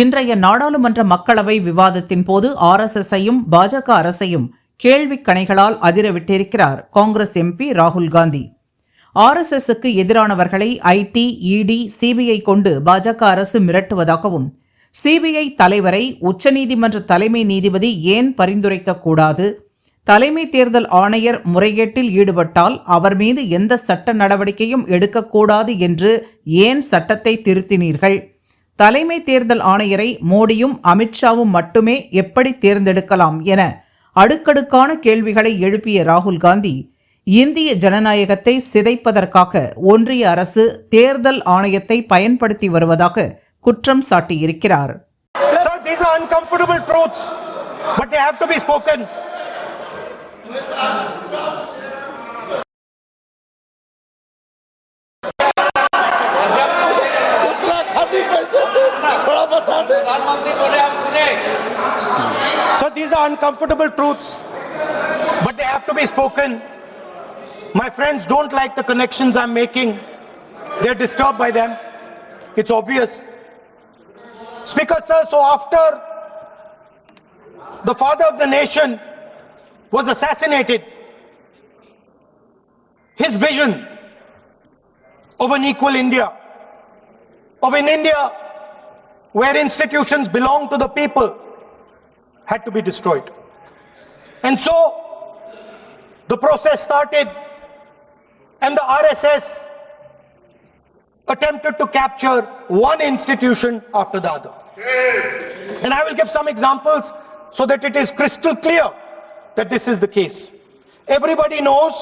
இன்றைய நாடாளுமன்ற மக்களவை விவாதத்தின் போது RSSஐயும் பாஜக அரசையும் கேள்விக் கணைகளால் அதிரவிட்டிருக்கிறார் காங்கிரஸ் MP ராகுல் காந்தி. RSSக்கு எதிரானவர்களை IT, ED, CBI கொண்டு பாஜக அரசு மிரட்டுவதாகவும், CBI தலைவரை உச்சநீதிமன்ற தலைமை நீதிபதி ஏன் பரிந்துரைக்கக்கூடாது, தலைமை தேர்தல் ஆணையர் முறைகேட்டில் ஈடுபட்டால் அவர் மீது எந்த சட்ட நடவடிக்கையும் எடுக்கக்கூடாது என்று ஏன் சட்டத்தை திருத்தினீர்கள், தலைமை தேர்தல் ஆணையரை மோடியும் அமித்ஷாவும் மட்டுமே எப்படி தேர்ந்தெடுக்கலாம் என அடுக்கடுக்கான கேள்விகளை எழுப்பிய ராகுல் காந்தி, இந்திய ஜனநாயகத்தை சிதைப்பதற்காக ஒன்றிய அரசு தேர்தல் ஆணையத்தை பயன்படுத்தி வருவதாக குற்றம் சாட்டியிருக்கிறார். Sir, these are uncomfortable truths, but they have to be spoken. So these are uncomfortable truths, but they have to be spoken. My friends don't like the connections I'm making. They're disturbed by them. It's obvious. Speaker sir, so after the father of the nation was assassinated, his vision of an equal India, of an India where institutions belong to the people, had to be destroyed. And so the process started, and the RSS attempted to capture one institution after the other. And I will give some examples so that it is crystal clear that this is the case. Everybody knows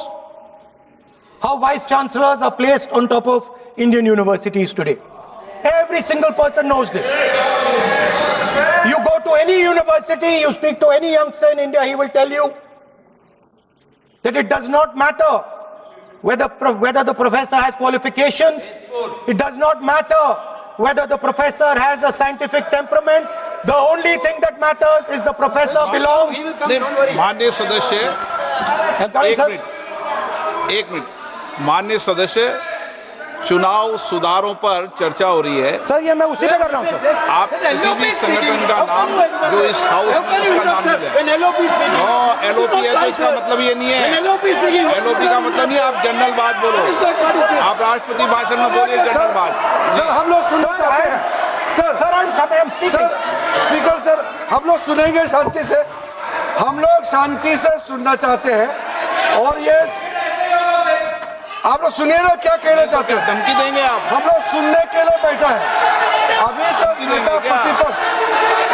how vice chancellors are placed on top of Indian universities today. Every single person knows this. You go to any university, you speak to any youngster in India, he will tell you that it does not matter whether the professor has qualifications, it does not matter whether the professor has a scientific temperament. The only thing that matters is the professor belongs. माननीय सदस्य, एक minute, माननीय सदस्य, चुनाव सुधारों पर चर्चा हो रही है। सर ये मैं उसी पे कर रहा हूँ सर। आप किसी भी संगठन का नाम जो इस हाउस का नाम ले, LOP है तो इसका मतलब ये नहीं है, LOP का मतलब नहीं, आप जनरल बात बोलो, आप राष्ट्रपति भाषण में बोलिए जनरल बात। सर हम लोग सुनना चाहते हैं, सर स्पीकर सर हम लोग सुनेंगे शांति से, हम लोग शांति से सुनना चाहते हैं, और ये आप लोग सुनिए ना क्या कहना चाहते हैं। धमकी देंगे आप? हम लोग सुनने के लिए बैठा है। अभी तक नेता प्रतिपक्ष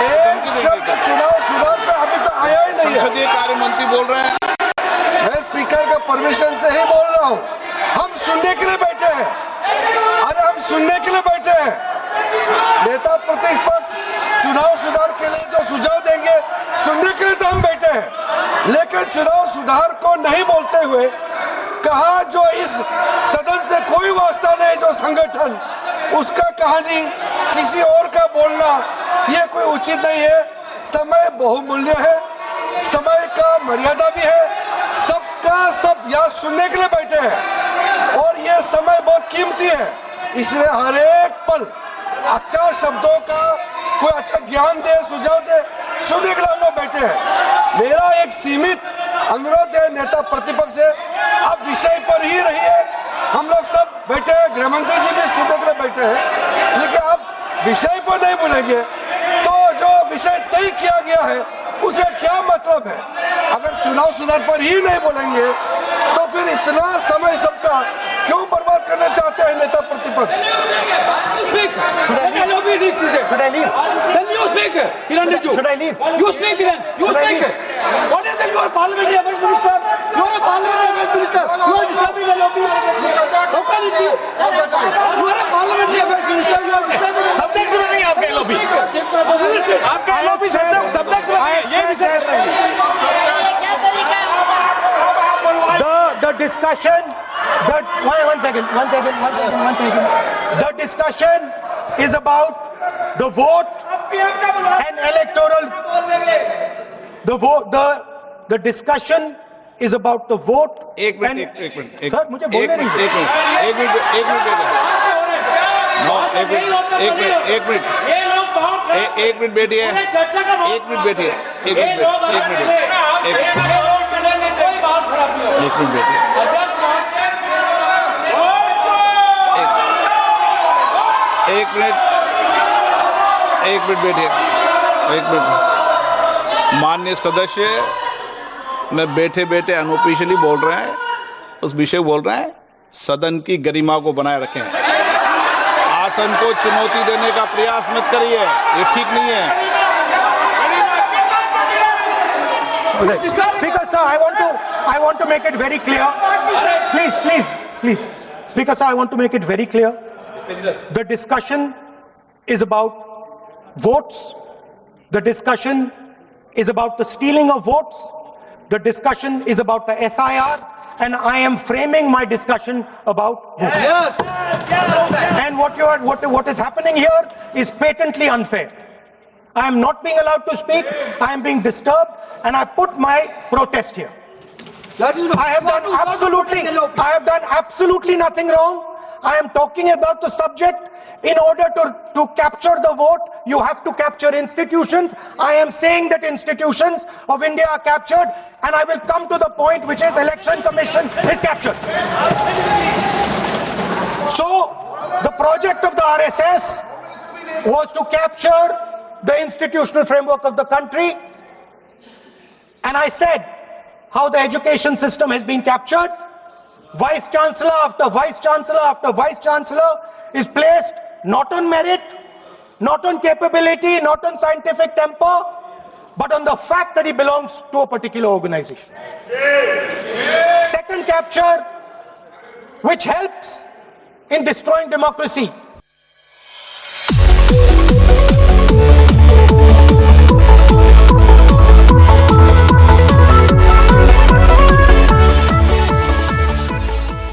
एक शब्द चुनाव सुधार पे अभी तक आया ही नहीं है। संसदीय कार्य मंत्री बोल रहे हैं। मैं स्पीकर का परमिशन से ही बोल रहा हूँ। हम सुनने के लिए बैठे हैं, अरे हम सुनने के लिए बैठे हैं। नेता प्रतिपक्ष चुनाव सुधार के लिए जो सुझाव देंगे सुनने के लिए तो हम बैठे हैं, लेकिन चुनाव सुधार को नहीं बोलते हुए कहा जो इस सदन से कोई वास्ता नहीं, जो संगठन उसका कहानी किसी और का बोलना ये कोई उचित नहीं है। समय बहुमूल्य है, समय का मर्यादा भी है, सबका सब यहाँ सुनने के लिए बैठे हैं और ये समय बहुत कीमती है, इसलिए हर एक पल अच्छा शब्दों का कोई अच्छा ज्ञान दे, सुझाव दे, सुनने के लिए हम लोग बैठे हैं। मेरा एक सीमित अनुरोध है नेता प्रतिपक्ष से, आप विषय पर ही रहिए। हम लोग सब बैठे हैं, गृह मंत्री जी भी सुनने के लिए बैठे हैं, लेकिन आप विषय पर नहीं बोलेंगे तो जो विषय तय किया गया है उसे क्या मतलब है। अगर चुनाव सुधार पर ही नहीं बोलेंगे तो फिर इतना समय सबका क्यों बर्बाद करना चाहते हैं नेता प्रतिपक्ष। Should I leave? Then you speak. Should I leave? You speak then. You speak. What is it? You are parliamentary affairs minister. You are a parliamentary affairs minister. You are disturbing the LOP. How can it be? You are a parliamentary affairs minister. You are disturbing. Subject में नहीं आपका LOP, आपका LOP subject में ये विषय कर रहे हैं। The discussion, one second. The discussion is about the vote and electoral. The discussion is about the vote. एक मिनट सर मुझे बोलने नहीं एक मिनट ये लोग बहुत एक मिनट बैठिए, चर्चा का एक मिनट बैठिए, एक मिनट कोई बात खराब नहीं हो। एक मिनट बैठिए, एक मिनट बैठिए, एक मिनट। माननीय सदस्य मैं बैठे बैठे अनऑफिशियली बोल रहे हैं, उस विषय बोल रहे हैं, सदन की गरिमा को बनाए रखें, आसन को चुनौती देने का प्रयास मत करिए, ये ठीक नहीं है। Speaker sir, I want to make it very clear. Please. Speaker sir, I want to make it very clear. The discussion is about votes. The discussion is about the stealing of votes. The discussion is about the SIR. And I am framing my discussion about votes. Yes. And what is happening here is patently unfair. I am not being allowed to speak. I am being disturbed, and I put my protest here. That is I have done absolutely nothing wrong. I am talking about the subject. In order to capture the vote, you have to capture institutions. I am saying that institutions of India are captured, and I will come to the point, which is Election Commission is captured. So, the project of the RSS was to capture the institutional framework of the country, and I said how the education system has been captured. Vice Chancellor after Vice Chancellor after Vice Chancellor is placed not on merit, not on capability, not on scientific temper, but on the fact that he belongs to a particular organization. Second capture, which helps in destroying democracy,